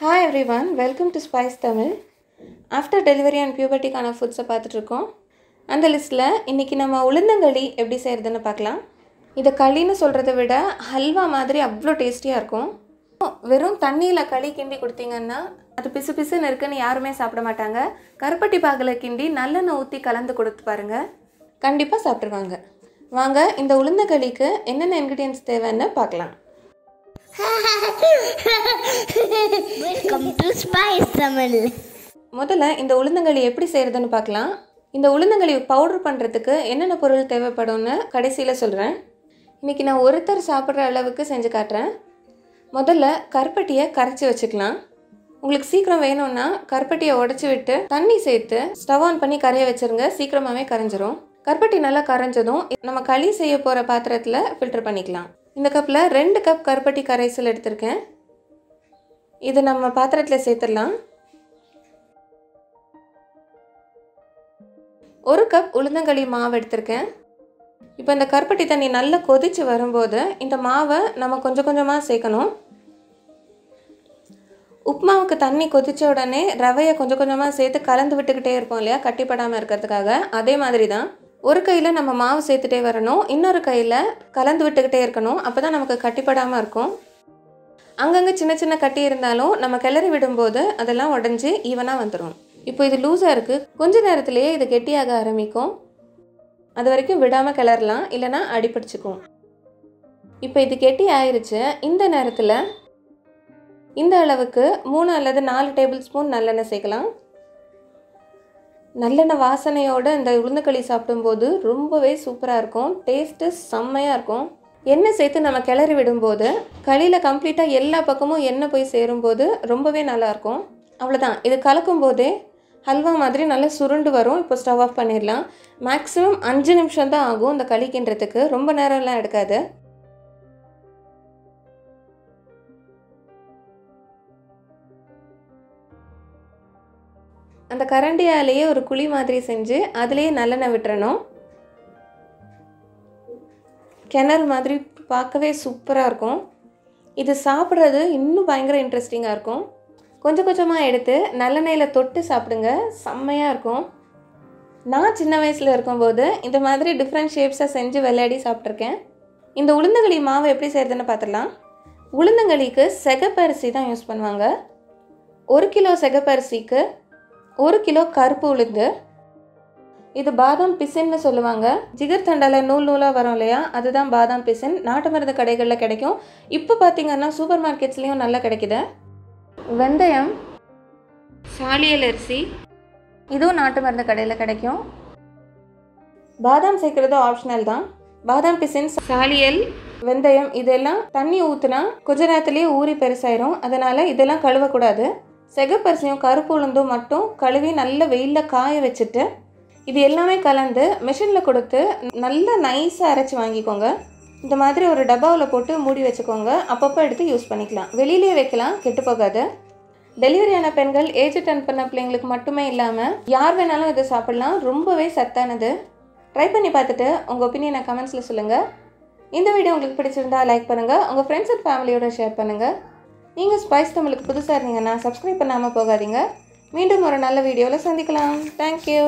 Hi everyone, welcome to spicetamil. After delivery and puberty kind of foods பார்த்துட்டு இருக்கோம். அந்த லிஸ்ட்ல இன்னைக்கு நம்ம உளுந்தங்களி எப்படி செய்யறதுன்னு பார்க்கலாம். இத களின்னு சொல்றதை விட ஹல்வா மாதிரி அவ்ளோ டேஸ்டியா இருக்கும். வெறும் தண்ணியில களி கிண்டி கொடுத்தீங்கன்னா அது பிசுபிசுன்னு இருக்குன்னு யாருமே சாப்பிட மாட்டாங்க. கருப்பட்டி பாகல கிண்டி நல்லெண்ணெய் ஊத்தி கலந்து கொடுத்து பாருங்க. கண்டிப்பா சாப்பிடுவாங்க. வாங்க இந்த உளுந்தங்களிக்கு என்னென்ன ingredients தேவைன்னு பார்க்கலாம். Welcome to spicetamil. முதல்ல இந்த உளுந்தங்களி எப்படி செய்யறதுன்னு பார்க்கலாம். இந்த உளுந்தங்களி பவுடர் பண்றதுக்கு என்னென்ன பொருள் தேவைப்படும்னு கடைசில சொல்றேன். இன்னைக்கு நான் ஒருத்தர் சாப்பிடுற அளவுக்கு செஞ்சு காட்றேன். முதல்ல கருப்பட்டியை கரைச்சி வச்சுக்கலாம். உங்களுக்கு சீக்கிரம் வேணும்னா கருப்பட்டியை உடைச்சு விட்டு தண்ணி சேர்த்து ஸ்டவ் ஆன் பண்ணி கரைய வச்சிருங்க. சீக்கிரமாவே கரைஞ்சிரும். கருப்பட்டி நல்லா கரைஞ்சதும் நம்ம களி செய்ய போற பாத்திரத்துல ஃபில்டர் பண்ணிக்கலாம். இந்த கப்ல 2 கப் கருப்பட்டி கரைசல் எடுத்துர்க்கேன். இது நம்ம பாத்திரத்துல சேர்த்துடலாம். 1 கப் உளுந்தங்களி மாவு எடுத்துர்க்கேன். இப்போ இந்த கருப்பட்டி தண்ணி நல்லா கொதிச்சு வரும்போது இந்த மாவை நம்ம கொஞ்சம் கொஞ்சமா சேர்க்கணும். உப்புமாவுக்கு தண்ணி கொதிச்ச உடனே ரவையை கொஞ்சம் கொஞ்சமா சேர்த்து கலந்து விட்டுக்கிட்டே இருப்போம் இல்லையா, கட்டிப்படாம இருக்கிறதுக்காக. அதே மாதிரி தான் ஒரு கையில நம்ம மாவு சேர்த்துட்டே வரணும், இன்னொரு கையில கலந்து விட்டுக்கிட்டே இருக்கணும். அப்பதான் நமக்கு கட்டிப்படாம இருக்கும். அங்கங்க சின்ன சின்ன கட்டி இருந்தாலும் நம்ம கிளறி விடும்போது அதெல்லாம் உடைஞ்சு ஈவனா வந்துடும். இப்போ இது லூஸா இருக்கு. கொஞ்ச நேரத்திலேயே இது கெட்டியாக ஆரம்பிக்கும். அது வரைக்கும் விடாம கிளறலாம், இல்லைன்னா அடிப்பிடிச்சுக்கும். இப்போ இது கெட்டி ஆயிருச்சு. இந்த நேரத்தில் இந்த அளவுக்கு 3 அல்லது 4 டேபிள் ஸ்பூன் நல்லெண்ணெய் சேர்க்கலாம். நல்லெண்ணெய் வாசனையோடு இந்த உளுந்தங்களி சாப்பிடும்போது ரொம்பவே சூப்பராக இருக்கும். டேஸ்ட்டு செம்மையாக இருக்கும். எண்ணெய் சேர்த்து நம்ம கிளறி விடும்போது களியில் கம்ப்ளீட்டாக எல்லா பக்கமும் எண்ணெய் போய் சேரும்போது ரொம்பவே நல்லாயிருக்கும். அவ்வளோதான். இது கலக்கும் போதே ஹல்வா மாதிரி நல்லா சுருண்டு வரும். இப்போ ஸ்டவ் ஆஃப் பண்ணிடலாம். மேக்ஸிமம் 5 நிமிஷம் தான் ஆகும் இந்த களி கிண்டுறதுக்கு. ரொம்ப நேரம்லாம் எடுக்காது. அந்த கரண்டியாலேயே ஒரு குழி மாதிரி செஞ்சு அதுலேயே நல்லெண்ணெய் விட்டுறணும். கிணறு மாதிரி பார்க்கவே சூப்பராக இருக்கும். இது சாப்பிட்றது இன்னும் பயங்கர இன்ட்ரெஸ்டிங்காக இருக்கும். கொஞ்சம் கொஞ்சமாக எடுத்து நல்லெண்ணெயில் தொட்டு சாப்பிடுங்க, செம்மையாக இருக்கும். நான் சின்ன வயசில் இருக்கும்போது இந்த மாதிரி டிஃப்ரெண்ட் ஷேப்ஸாக செஞ்சு விளையாடி சாப்பிட்ருக்கேன். இந்த உளுந்தங்களி மாவு எப்படி செய்கிறதுன்னு பார்த்துடலாம். உளுந்தங்களிக்கு சிகப்பரிசி தான் யூஸ் பண்ணுவாங்க. 1 கிலோ சிகப்பரிசிக்கு 1 கிலோ கருப்பு உளுந்து. இது பாதாம் பிசின்னு சொல்லுவாங்க. ஜிகர் தண்டால நூல் நூலாக வரும் இல்லையா, அதுதான் பாதாம் பிசின். நாட்டு மருந்து கடைகளில் கிடைக்கும். இப்போ பார்த்தீங்கன்னா சூப்பர் மார்க்கெட்ஸ்லேயும் நல்லா கிடைக்குது. வெந்தயம், சாலியல் அரிசி, இதுவும் நாட்டு மருந்து கடையில் கிடைக்கும். பாதாம் சேர்க்குறது ஆப்ஷனல் தான். பாதாம் பிசின், சாலியல், வெந்தயம் இதெல்லாம் தண்ணி ஊற்றுனா கொஞ்ச நேரத்துலேயே ஊறி பெருசாயிரும். அதனால் இதெல்லாம் கழுவக்கூடாது. சிகப்பரிசியும் கருப்பு உளுந்தும் மட்டும் கழுவி நல்ல வெயிலில் காய வச்சுட்டு இது எல்லாமே கலந்து மிஷினில் கொடுத்து நல்லா நைஸாக அரைச்சி வாங்கிக்கோங்க. இந்த மாதிரி ஒரு டப்பாவில் போட்டு மூடி வச்சுக்கோங்க. அப்பப்போ எடுத்து யூஸ் பண்ணிக்கலாம். வெளியிலே வைக்கலாம், கெட்டு போகாது. டெலிவரியான பெண்கள், ஏஜ் அட்டன் பண்ண பிள்ளைங்களுக்கு மட்டுமே இல்லாமல் யார் வேணாலும் இதை சாப்பிட்லாம். ரொம்பவே சத்தானது. ட்ரை பண்ணி பார்த்துட்டு உங்கள் ஒப்பீனியனை கமெண்ட்ஸில் சொல்லுங்கள். இந்த வீடியோ உங்களுக்கு பிடிச்சிருந்தா லைக் பண்ணுங்கள். உங்கள் ஃப்ரெண்ட்ஸ் அண்ட் ஃபேமிலியோட ஷேர் பண்ணுங்கள். நீங்கள் spicetamilக்கு புதுசாக இருந்தீங்கன்னா சப்ஸ்கிரைப் பண்ணாமல் போகாதீங்க. மீண்டும் ஒரு நல்ல வீடியோவில் சந்திக்கலாம். தேங்க்யூ.